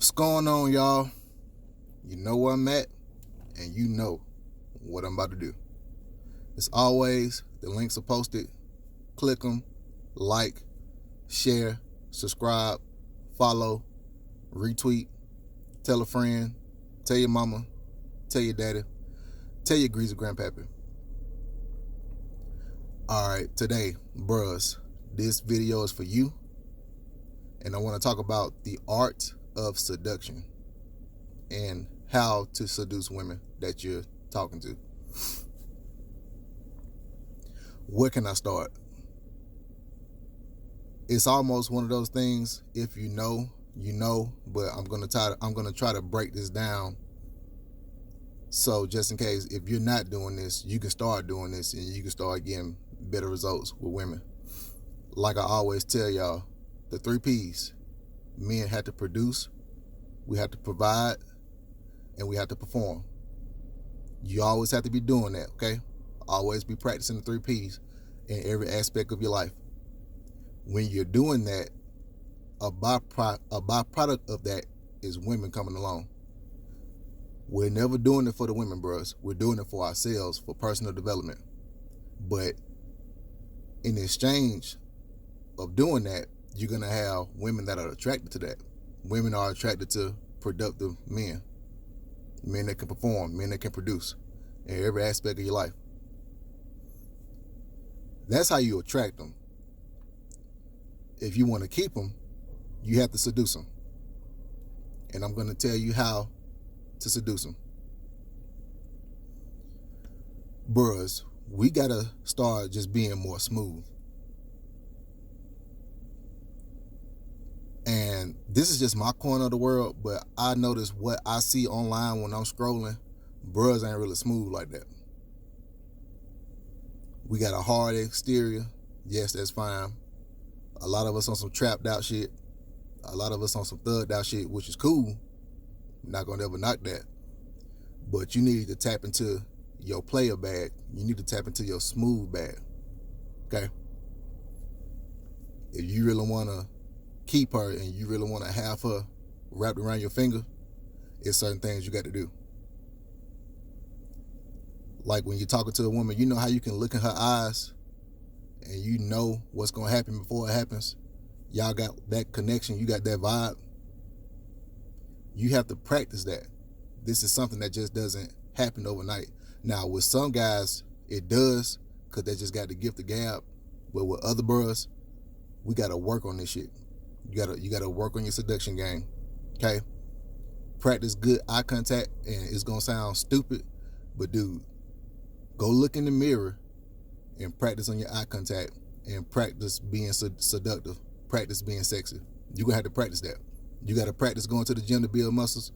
What's going on, y'all? You know where I'm at, and you know what I'm about to do. As always, the links are posted. Click them, like, share, subscribe, follow, retweet, tell a friend, tell your mama, tell your daddy, tell your greasy grandpappy. Alright, today, bruhs, this video is for you, and I want to talk about the art of seduction and how to seduce women that you're talking to. Where can I start? It's almost one of those things, if you know, you know, but I'm gonna try to break this down. So just in case, if you're not doing this, you can start doing this and you can start getting better results with women. Like I always tell y'all, the 3 P's. Men have to produce, we have to provide, and we have to perform. You always have to be doing that, okay? Always be practicing the 3 P's in every aspect of your life. When you're doing that, a byproduct of that is women coming along. We're never doing it for the women, bros. We're doing it for ourselves, for personal development. But in exchange of doing that, you're going to have women that are attracted to that. Women are attracted to productive men. Men that can perform, men that can produce in every aspect of your life. That's how you attract them. If you want to keep them, you have to seduce them. And I'm going to tell you how to seduce them. Bruhs, we got to start just being more smooth. And this is just my corner of the world, but I notice what I see online when I'm scrolling, bruhs ain't really smooth like that. We got a hard exterior. Yes, that's fine. A lot of us on some trapped out shit. A lot of us on some thugged out shit, which is cool. Not gonna ever knock that. But you need to tap into your player bag. You need to tap into your smooth bag. Okay? If you really wanna keep her and you really want to have her wrapped around your finger, it's certain things you got to do. Like when you're talking to a woman, you know how you can look in her eyes and you know what's going to happen before it happens. Y'all got that connection, you got that vibe. You have to practice that. This is something that just doesn't happen overnight. Now with some guys it does, because they just got the gift of gab, but with other bros, we got to work on this shit. You gotta work on your seduction game, okay? Practice good eye contact, and it's gonna sound stupid, but dude, go look in the mirror and practice on your eye contact and practice being seductive, practice being sexy. You're gonna have to practice that. You gotta practice going to the gym to build muscles.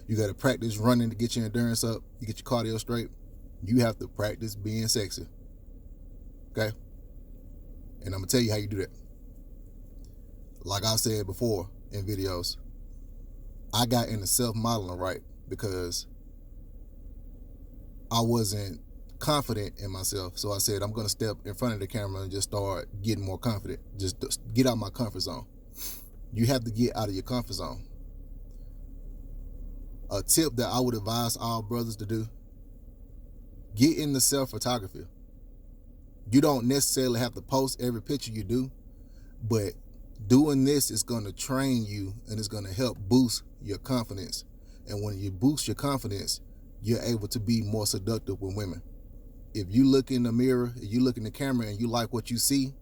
You gotta practice running to get your endurance up, you get your cardio straight. You have to practice being sexy, okay? And I'm gonna tell you how you do that. Like I said before in videos, I got into self-modeling, right? Because I wasn't confident in myself. So I said, I'm going to step in front of the camera and just start getting more confident. Just get out of my comfort zone. You have to get out of your comfort zone. A tip that I would advise all brothers to do, get into self-photography. You don't necessarily have to post every picture you do, but doing this is going to train you and it's going to help boost your confidence. And when you boost your confidence, you're able to be more seductive with women. If you look in the mirror, if you look in the camera and you like what you see,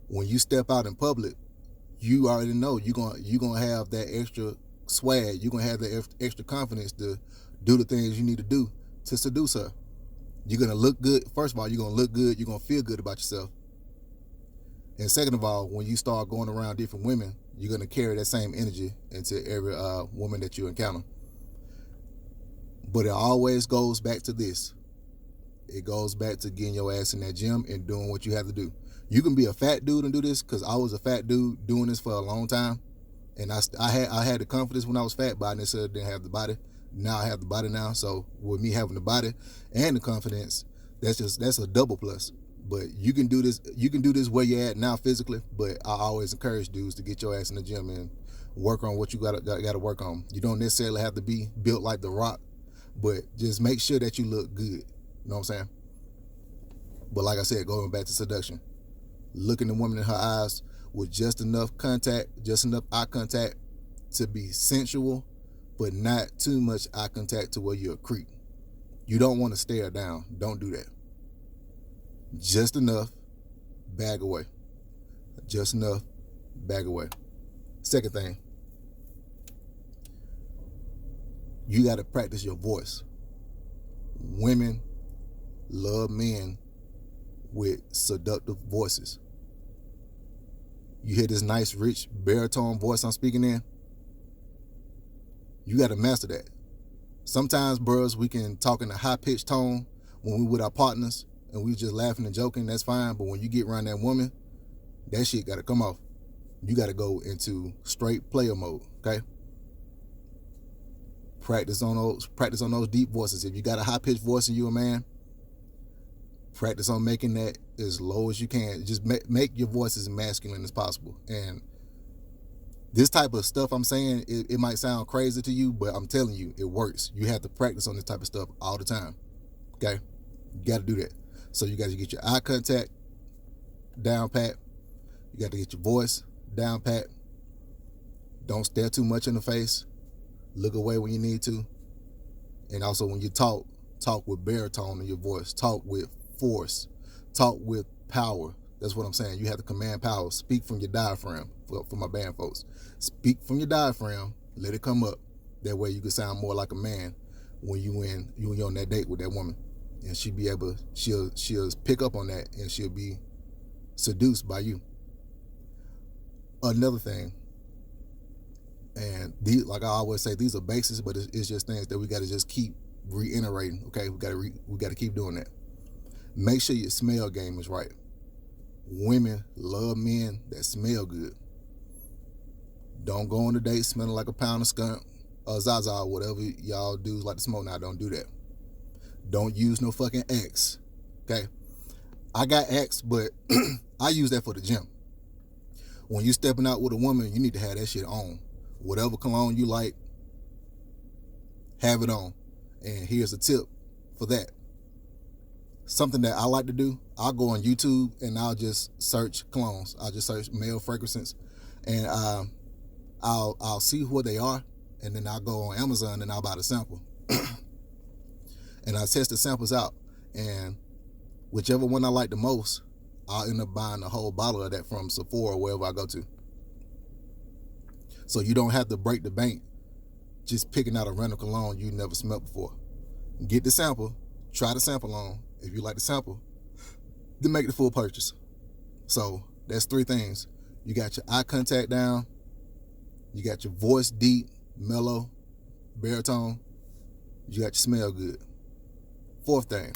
when you step out in public, you already know you're gonna have that extra swag. You're going to have that extra confidence to do the things you need to do to seduce her. You're going to look good. First of all, you're going to look good. You're going to feel good about yourself. And second of all, when you start going around different women, you're going to carry that same energy into every woman that you encounter. But it always goes back to this. It goes back to getting your ass in that gym and doing what you have to do. You can be a fat dude and do this, because I was a fat dude doing this for a long time. And I had the confidence when I was fat, but I necessarily didn't have the body. Now I have the body now. So with me having the body and the confidence, that's a double plus. But you can do this where you're at now physically, but I always encourage dudes to get your ass in the gym and Work on what you gotta work on. You don't necessarily have to be built like The Rock, but just make sure that you look good. You know what I'm saying? But like I said, going back to seduction, looking the woman in her eyes with just enough contact, just enough eye contact to be sensual, but not too much eye contact to where you're a creep. You don't want to stare down. Don't do that. Just enough, bag away. Just enough, bag away. Second thing, you got to practice your voice. Women love men with seductive voices. You hear this nice, rich baritone voice I'm speaking in? You got to master that. Sometimes, bros, we can talk in a high-pitched tone when we with our partners and we just laughing and joking, that's fine. But when you get around that woman, that shit got to come off. You got to go into straight player mode, okay? Practice on those deep voices. If you got a high-pitched voice and you a man, practice on making that as low as you can. Just make your voice as masculine as possible. And this type of stuff I'm saying, it might sound crazy to you, but I'm telling you, it works. You have to practice on this type of stuff all the time, okay? You got to do that. So you got to get your eye contact down pat. You got to get your voice down pat. Don't stare too much in the face. Look away when you need to. And also when you talk with baritone in your voice. Talk with force. Talk with power. That's what I'm saying. You have to command power. Speak from your diaphragm for my band folks. Speak from your diaphragm. Let it come up. That way you can sound more like a man when you're on that date with that woman. And she'll pick up on that and she'll be seduced by you. Another thing, and these, like I always say, these are basics, but it's just things that we got to just keep reiterating. Okay, we got to keep doing that. Make sure your smell game is right. Women love men that smell good. Don't go on a date smelling like a pound of skunk or Zaza or whatever y'all dudes like to smoke now. Don't do that. Don't use no fucking X. Okay, I got X, but I use that for the gym. When you stepping out with a woman, you need to have that shit on. Whatever cologne you like, have it on. And here's a tip for that. Something that I like to do, I'll go on YouTube and I'll just search colognes. I'll just search male fragrances, and I'll see what they are, and then I'll go on Amazon and I'll buy the sample. And I test the samples out, and whichever one I like the most, I'll end up buying a whole bottle of that from Sephora or wherever I go to. So you don't have to break the bank just picking out a random cologne you never smelled before. Get the sample, try the sample on. If you like the sample, then make the full purchase. So that's three things. You got your eye contact down. You got your voice deep, mellow, baritone. You got your smell good. Fourth thing,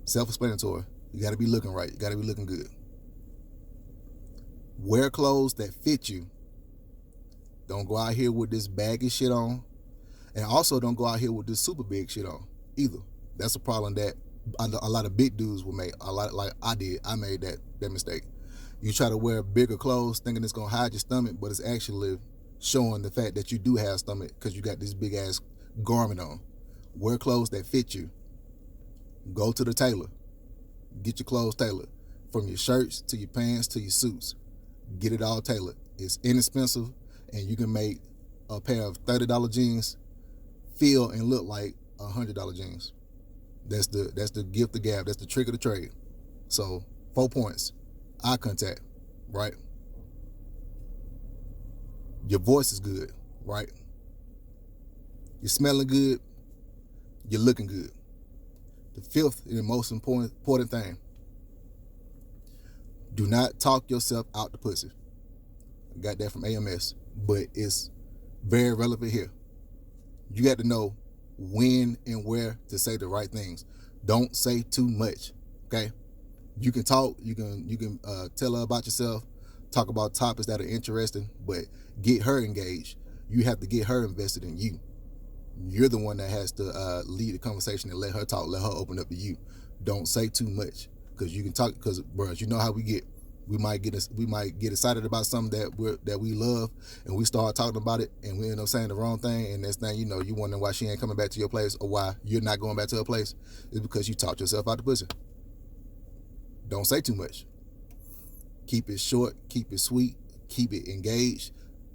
self-explanatory. You got to be looking right. You got to be looking good. Wear clothes that fit you. Don't go out here with this baggy shit on. And also don't go out here with this super big shit on either. That's a problem that a lot of big dudes will make. A lot, like I did. I made that mistake. You try to wear bigger clothes thinking it's going to hide your stomach, but it's actually showing the fact that you do have stomach because you got this big ass garment on. Wear clothes that fit you. Go to the tailor. Get your clothes tailored. From your shirts to your pants to your suits. Get it all tailored. It's inexpensive, and you can make a pair of $30 jeans feel and look like $100 jeans. That's the gift of gab. That's the trick of the trade. So 4 points. Eye contact, right? Your voice is good, right? You're smelling good. You're looking good. The fifth and the most important thing, do not talk yourself out the pussy. I got that from AMS, but it's very relevant here. You got to know when and where to say the right things. Don't say too much, okay? You can talk, you can tell her about yourself, talk about topics that are interesting, but get her engaged. You have to get her invested in you. You're the one that has to lead the conversation and let her talk, let her open up to you. Don't say too much, because you can talk, because bro, you know how we get. We might get excited about something that we love, and we start talking about it, and we end up saying the wrong thing, and next thing you know, you wondering why she ain't coming back to your place, or why you're not going back to her place. It's because you talked yourself out the pussy. Don't say too much. Keep it short, keep it sweet, keep it engaged.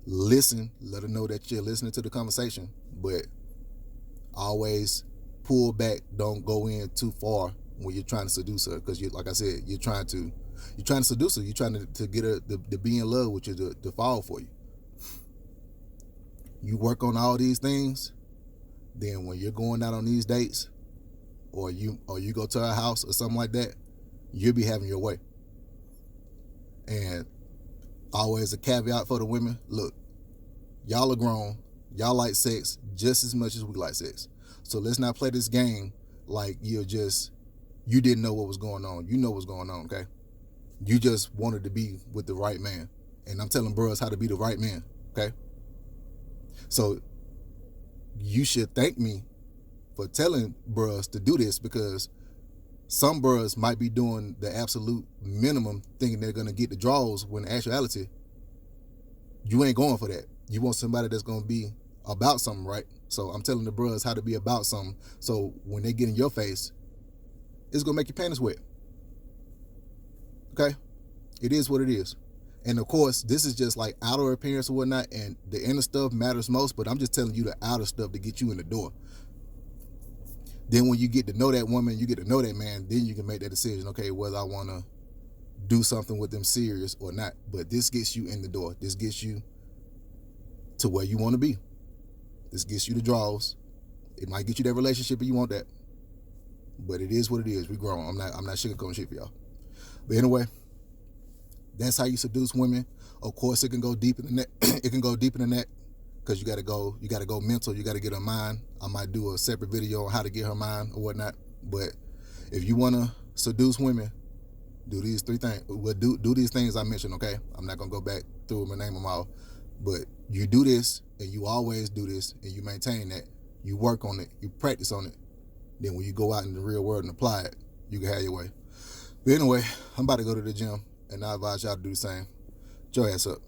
Listen, let her know that you're listening to the conversation, but always pull back. Don't go in too far when you're trying to seduce her, because like I said, you're trying to seduce her. You're trying to get her to be in love with you, to fall for you. You work on all these things, then when you're going out on these dates, or you go to her house or something like that, you'll be having your way. And always a caveat for the women: look, y'all are grown. Y'all like sex just as much as we like sex. So let's not play this game like you didn't know what was going on. You know what's going on, okay? You just wanted to be with the right man. And I'm telling bros how to be the right man, okay? So you should thank me for telling bros to do this, because some bros might be doing the absolute minimum, thinking they're going to get the draws, when in actuality, you ain't going for that. You want somebody that's going to be about something, right? So I'm telling the bros how to be about something, so when they get in your face, it's going to make your panties wet. Okay? It is what it is. And of course, this is just like outer appearance or whatnot, and the inner stuff matters most, but I'm just telling you the outer stuff to get you in the door. Then when you get to know that woman, you get to know that man, then you can make that decision, okay, whether I want to do something with them serious or not. But this gets you in the door. This gets you to where you want to be. This gets you the draws. It might get you that relationship if you want that. But it is what it is. We grown. I'm not sugarcoating shit for y'all. But anyway, that's how you seduce women. Of course, it can go deeper than that. It can go deeper than that, because you gotta go mental. You gotta get her mind. I might do a separate video on how to get her mind or whatnot. But if you wanna seduce women, do these 3 things. Well, do these things I mentioned, okay? I'm not gonna go back through them and name them all. But you do this, and you always do this, and you maintain that. You work on it. You practice on it. Then when you go out in the real world and apply it, you can have your way. But anyway, I'm about to go to the gym, and I advise y'all to do the same. Get your ass up.